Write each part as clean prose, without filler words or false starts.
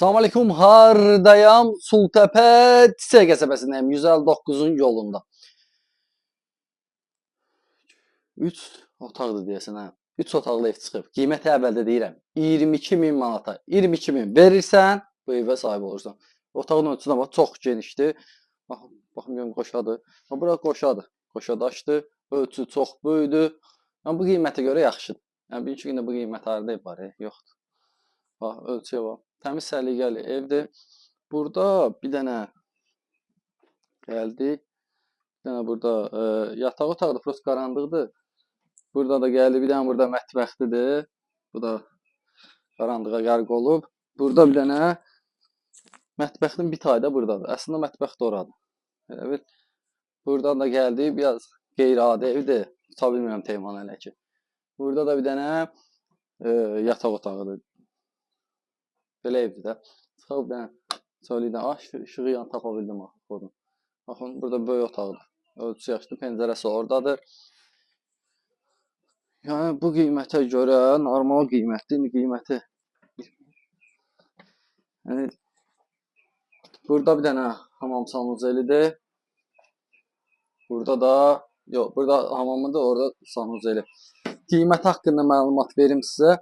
Salam aleyküm, hardayam? Sultepe Çiçək qəsəbəsindəyim, 159-un yolunda. 3 otaqdır deyəsən, hə. 3 otaqlı ev çıxıb. Qiyməti əvvəldə deyirəm, 22.000 manata. 22.000 verirsən, bu evə sahib olursan. Otağın ölçüsünə bax, çox genişdir. Baxın görüm qoşadır. Bura qoşadır. Qoşadaşdır. Ölçüsü çox böyükdür. Yəni bu qiymətə görə yaxşıdır. Yəni bir iki gündə bu qiymət harda ev var, yoxdur. Bax, ölçüyə bax. Təmiz səliqəli evdir. Burada bir dənə gəldi. Bir dənə burada yataq otaqdır, prosta qaranlıqdır. Burada da gəldi, bir dənə burada mətbəxlidir. Bu da qaranlığa qərq olub. Burada bir dənə mətbəxin bir tayı da buradadır. Əslində mətbəx də oradır. Elə bil. Buradan da gəldi, biraz qeyri-adi evdir. Tuta bilmirəm Teğman hələ ki. Burada da bir dənə yataq otağıdır. Belə evdir də. Çıxıb bir dənə söyləyidən, işığı yan tapa bildim. Baxın, burada böyük otaqdır. Ölçüsü yaxşıdır, pəncərəsi oradadır. Yəni, bu qiymətə görə normal qiymətdir. İndi qiyməti. Yəni, burada bir dənə hamam sanuzelidir. Burada da, yox, burada hamamıdır, orada sanuzeli. Qiymət haqqında məlumat verim sizə.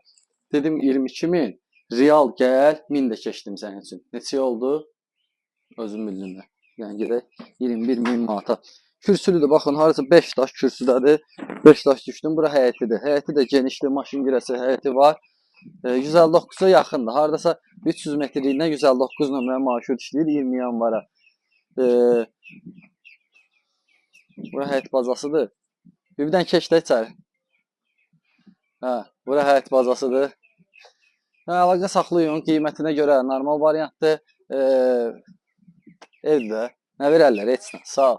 Dedim 22.000. Real gəl, 1000 də keçdim sənin üçün. Neçə oldu? Özüm bildim də. Yəni gedək 21.000 manata. Kürsülüdür, baxın, harası 5 daş kürsüdədir. 5 daş düşdüm, bura həyətidir. Həyəti də genişdir, maşın girəsi həyəti var. 159-a yaxındır. Haradasa 300 metrliyindən 159 nömrə marşrut işləyir 20 yanvara. Bura həyət bazasıdır. Bir keçdə içəri. Hə, bura həyət bazasıdır. Əlaqə saxlayın, qiymətinə görə normal variantdır. Evdə. Nə verərlər, heç nə. Sağ ol.